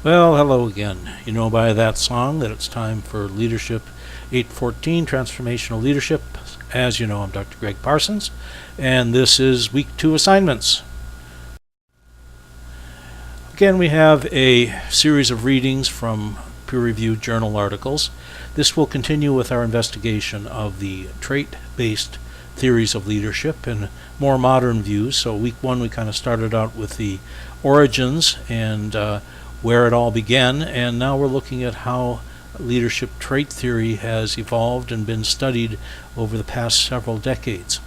Well, hello again. You know by that song that it's time for Leadership 814, Transformational Leadership. As you know, I'm Dr. Greg Parsons, and this is Week 2 assignments. Again, we have a series of readings from peer-reviewed journal articles. This will continue with our investigation of the trait-based theories of leadership and more modern views. So Week 1 we kind of started out with the origins and where it all began, and now we're looking at how leadership trait theory has evolved and been studied over the past several decades.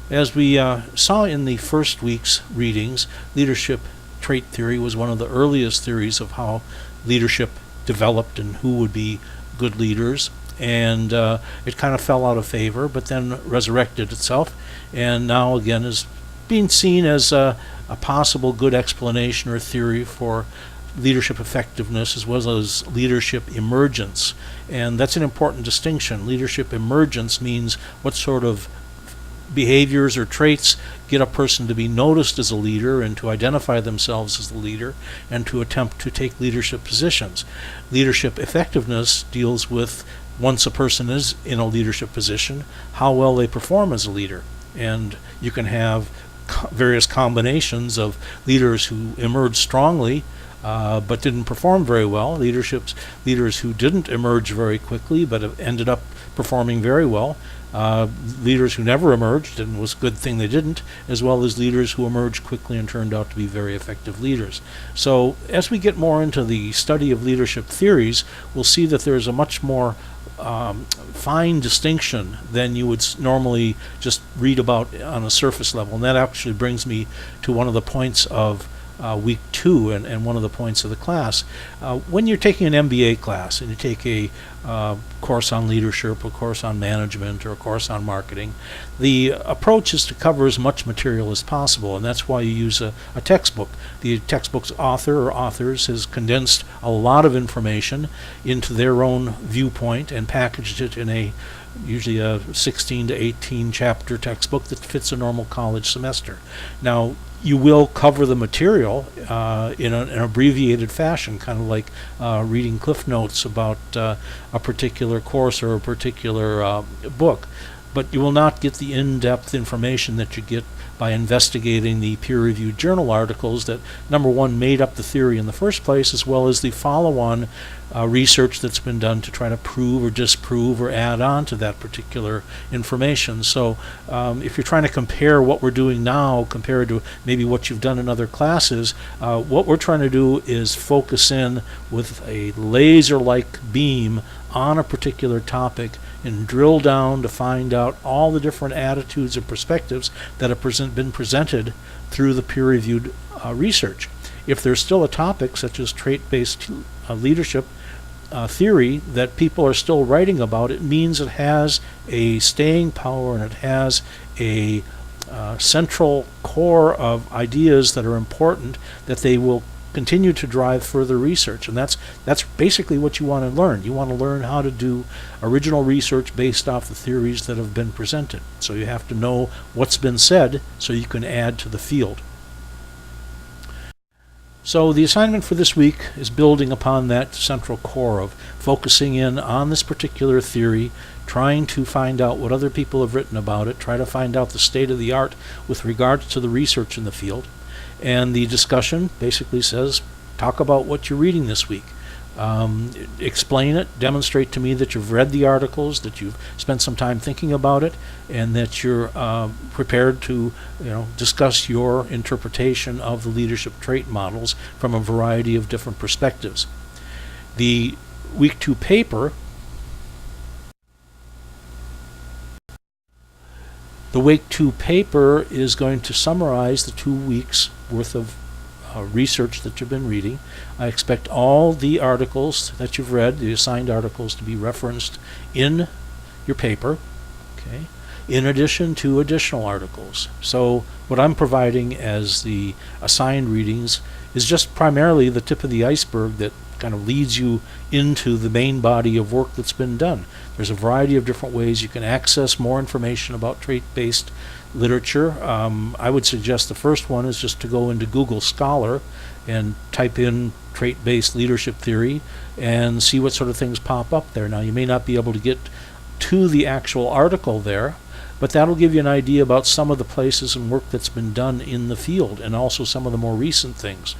As we saw in the first week's readings, leadership trait theory was one of the earliest theories of how leadership developed and who would be good leaders, and it kind of fell out of favor but then resurrected itself, and now again is being seen as a possible good explanation or theory for leadership effectiveness as well as leadership emergence. And that's an important distinction. Leadership emergence means what sort of behaviors or traits get a person to be noticed as a leader and to identify themselves as the leader and to attempt to take leadership positions. Leadership effectiveness deals with, once a person is in a leadership position, how well they perform as a leader. And you can have various combinations of leaders who emerge strongly but didn't perform very well, leaders who didn't emerge very quickly but have ended up performing very well, leaders who never emerged and it was a good thing they didn't, as well as leaders who emerged quickly and turned out to be very effective leaders. So as we get more into the study of leadership theories, we'll see that there's a much more fine distinction than you would normally just read about on a surface level. And that actually brings me to one of the points of Week 2 and one of the points of the class. When you're taking an MBA class and you take a course on leadership, a course on management, or a course on marketing, the approach is to cover as much material as possible, and that's why you use a textbook. The textbook's author or authors has condensed a lot of information into their own viewpoint and packaged it in usually a 16 to 18 chapter textbook that fits a normal college semester. Now, you will cover the material in an abbreviated fashion, kind of like reading Cliff Notes about a particular course or a particular book, but you will not get the in-depth information that you get by investigating the peer-reviewed journal articles that, number one, made up the theory in the first place, as well as the follow-on research that's been done to try to prove or disprove or add on to that particular information. So if you're trying to compare what we're doing now compared to maybe what you've done in other classes, what we're trying to do is focus in with a laser-like beam on a particular topic and drill down to find out all the different attitudes and perspectives that have been presented through the peer-reviewed research. If there's still a topic such as trait-based leadership theory that people are still writing about, it means it has a staying power and it has a central core of ideas that are important that they will continue to drive further research. And that's basically what you want to learn. You want to learn how to do original research based off the theories that have been presented. So you have to know what's been said so you can add to the field. So the assignment for this week is building upon that central core of focusing in on this particular theory, trying to find out what other people have written about it, try to find out the state of the art with regards to the research in the field. And the discussion basically says, talk about what you're reading this week. Explain it, demonstrate to me that you've read the articles, that you've spent some time thinking about it, and that you're prepared to discuss your interpretation of the leadership trait models from a variety of different perspectives. The Week 2 paper is going to summarize the 2 weeks worth of research that you've been reading. I expect all the articles that you've read, the assigned articles, to be referenced in your paper, okay, in addition to additional articles. So what I'm providing as the assigned readings is just primarily the tip of the iceberg that kind of leads you into the main body of work that's been done. There's a variety of different ways you can access more information about trait-based literature. I would suggest the first one is just to go into Google Scholar and type in trait-based leadership theory and see what sort of things pop up there. Now, you may not be able to get to the actual article there, but that'll give you an idea about some of the places and work that's been done in the field, and also some of the more recent things.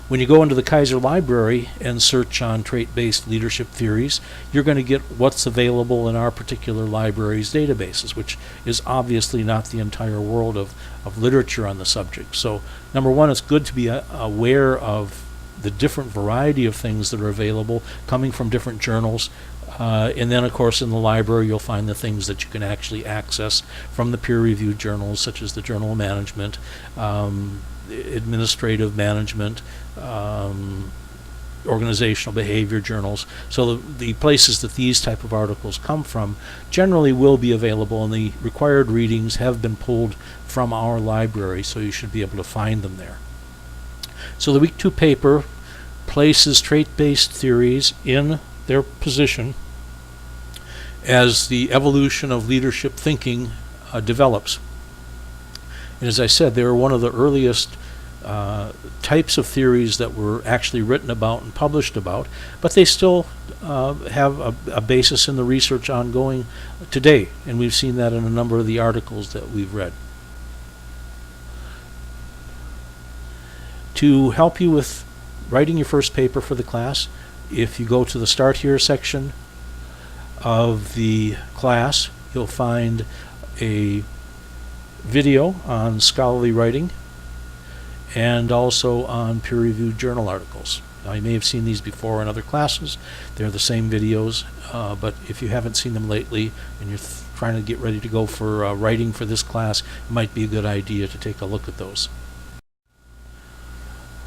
When you go into the Kaiser Library and search on trait-based leadership theories, you're going to get what's available in our particular library's databases, which is obviously not the entire world of literature on the subject. So, number one, it's good to be aware of the different variety of things that are available coming from different journals. And then, of course, in the library, you'll find the things that you can actually access from the peer-reviewed journals, such as the Journal of Management, Administrative Management, organizational behavior journals. So the places that these type of articles come from generally will be available, and the required readings have been pulled from our library, so you should be able to find them there. So the Week 2 paper places trait-based theories in their position as the evolution of leadership thinking develops. And as I said, they were one of the earliest types of theories that were actually written about and published about, but they still have a basis in the research ongoing today, and we've seen that in a number of the articles that we've read. To help you with writing your first paper for the class, if you go to the Start Here section of the class, you'll find a video on scholarly writing and also on peer-reviewed journal articles. Now, you may have seen these before in other classes. They're the same videos, but if you haven't seen them lately and you're trying to get ready to go for writing for this class, it might be a good idea to take a look at those.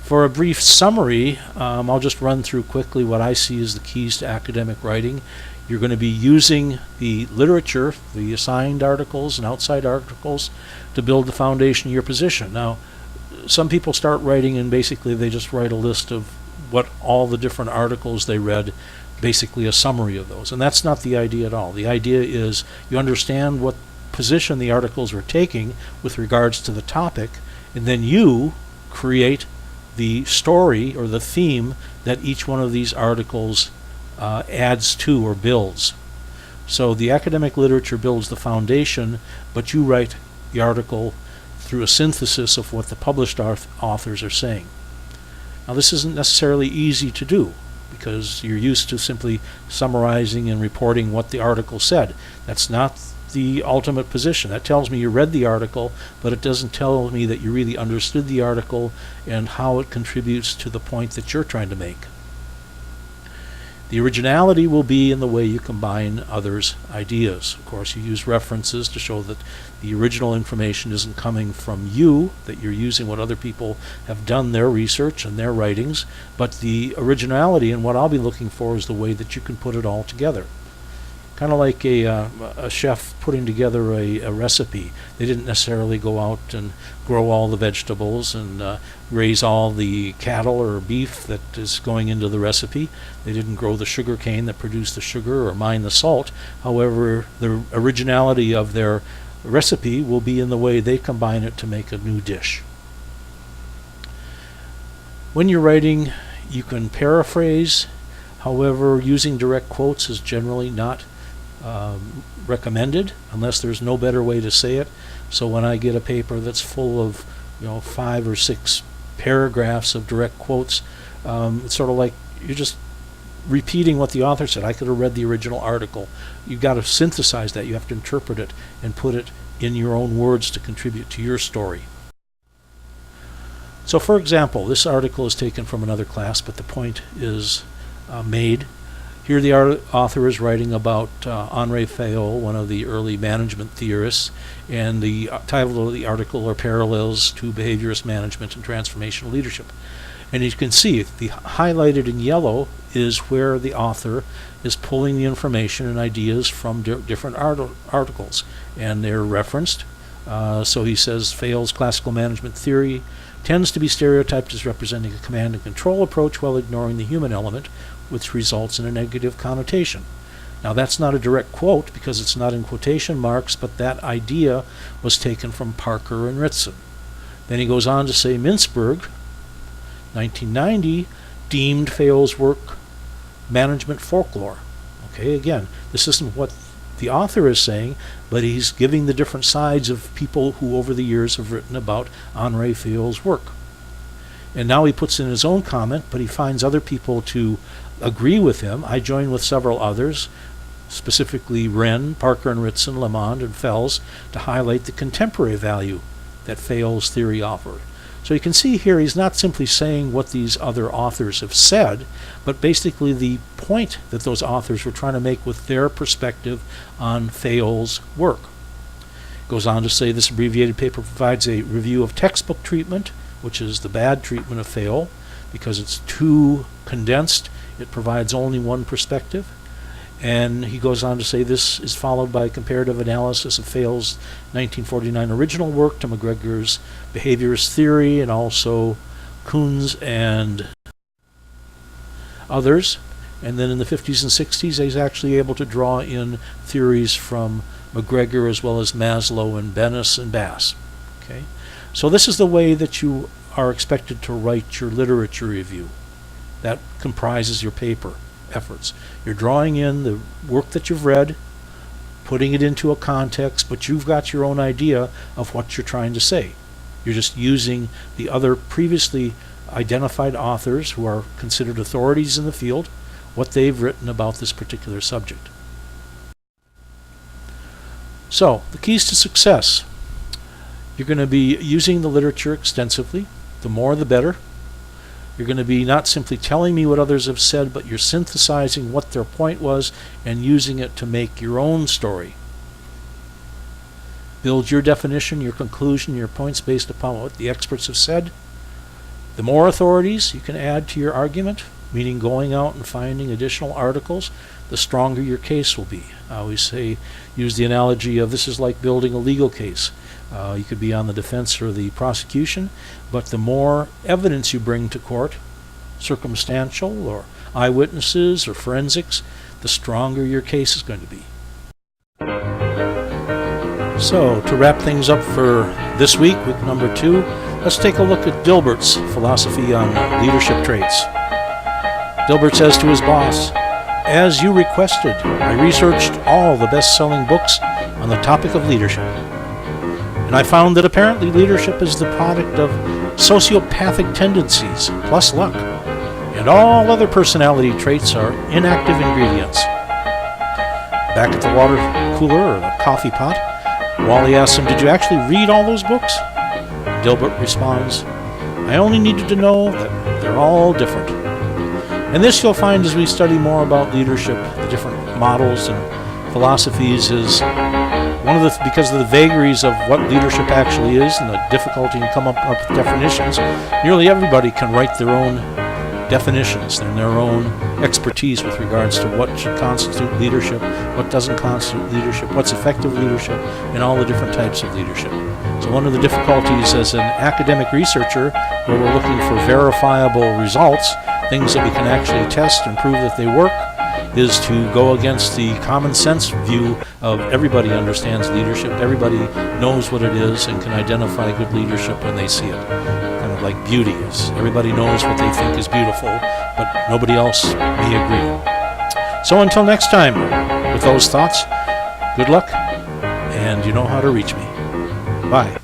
For a brief summary, I'll just run through quickly what I see as the keys to academic writing. You're going to be using the literature, the assigned articles and outside articles, to build the foundation of your position. Now, some people start writing and basically they just write a list of what all the different articles they read, basically a summary of those. And that's not the idea at all. The idea is you understand what position the articles are taking with regards to the topic, and then you create the story or the theme that each one of these articles adds to or builds. So the academic literature builds the foundation, but you write the article through a synthesis of what the published authors are saying. Now, this isn't necessarily easy to do because you're used to simply summarizing and reporting what the article said. That's not the ultimate position. That tells me you read the article, but it doesn't tell me that you really understood the article and how it contributes to the point that you're trying to make. The originality will be in the way you combine others' ideas. Of course, you use references to show that the original information isn't coming from you, that you're using what other people have done their research and their writings, but the originality and what I'll be looking for is the way that you can put it all together. Kind of like a chef putting together a recipe. They didn't necessarily go out and grow all the vegetables and raise all the cattle or beef that is going into the recipe. They didn't grow the sugar cane that produced the sugar or mine the salt. However, the originality of their recipe will be in the way they combine it to make a new dish. When you're writing, you can paraphrase. However, using direct quotes is generally not recommended unless there's no better way to say it. So when I get a paper that's full of 5 or 6 paragraphs of direct quotes, it's sort of like you're just repeating what the author said. I could have read the original article. You've got to synthesize that. You have to interpret it and put it in your own words to contribute to your story. So, for example, this article is taken from another class, but the point is made. Here the author is writing about Henri Fayol, one of the early management theorists, and the title of the article are Parallels to Behaviorist Management and Transformational Leadership. And you can see the highlighted in yellow is where the author is pulling the information and ideas from different articles, and they're referenced. So he says Fayol's classical management theory tends to be stereotyped as representing a command and control approach while ignoring the human element, which results in a negative connotation. Now, that's not a direct quote because it's not in quotation marks, but that idea was taken from Parker and Ritson. Then he goes on to say Mintzberg 1990, deemed Fayol's work management folklore. Okay, again, this isn't what the author is saying, but he's giving the different sides of people who over the years have written about Henri Fayol's work. And now he puts in his own comment, but he finds other people to agree with him. I join with several others, specifically Wren, Parker and Ritson, Lamond, and Fells, to highlight the contemporary value that Fayol's theory offered. So you can see here he's not simply saying what these other authors have said, but basically the point that those authors were trying to make with their perspective on Fayol's work. Goes on to say this abbreviated paper provides a review of textbook treatment, which is the bad treatment of Fayol, because it's too condensed. It provides only one perspective. And he goes on to say this is followed by a comparative analysis of Fayol's 1949 original work to McGregor's behaviorist theory and also Kuhn's and others. And then in the 50s and 60s, he's actually able to draw in theories from McGregor as well as Maslow and Bennis and Bass. Okay? So this is the way that you are expected to write your literature review. That comprises your paper efforts. You're drawing in the work that you've read, putting it into a context, but you've got your own idea of what you're trying to say. You're just using the other previously identified authors who are considered authorities in the field, what they've written about this particular subject. So, the keys to success. You're going to be using the literature extensively. The more the better. You're going to be not simply telling me what others have said, but you're synthesizing what their point was and using it to make your own story. Build your definition, your conclusion, your points based upon what the experts have said. The more authorities you can add to your argument, meaning going out and finding additional articles, the stronger your case will be. I always say, use the analogy of this is like building a legal case. You could be on the defense or the prosecution, but the more evidence you bring to court, circumstantial or eyewitnesses or forensics, the stronger your case is going to be. So, to wrap things up for this week, week number 2, let's take a look at Dilbert's philosophy on leadership traits. Dilbert says to his boss, "As you requested, I researched all the best-selling books on the topic of leadership. And I found that apparently leadership is the product of sociopathic tendencies plus luck, and all other personality traits are inactive ingredients." Back at the water cooler or the coffee pot, Wally asks him, "Did you actually read all those books?" Dilbert responds, "I only needed to know that they're all different." And this you'll find as we study more about leadership, the different models and philosophies is because of the vagaries of what leadership actually is and the difficulty in coming up with definitions, nearly everybody can write their own definitions and their own expertise with regards to what should constitute leadership, what doesn't constitute leadership, what's effective leadership, and all the different types of leadership. So one of the difficulties as an academic researcher, where we're looking for verifiable results, things that we can actually test and prove that they work, is to go against the common sense view of everybody understands leadership, everybody knows what it is and can identify good leadership when they see it. Kind of like beauty is. Everybody knows what they think is beautiful, but nobody else may agree. So until next time, with those thoughts, good luck, and you know how to reach me. Bye.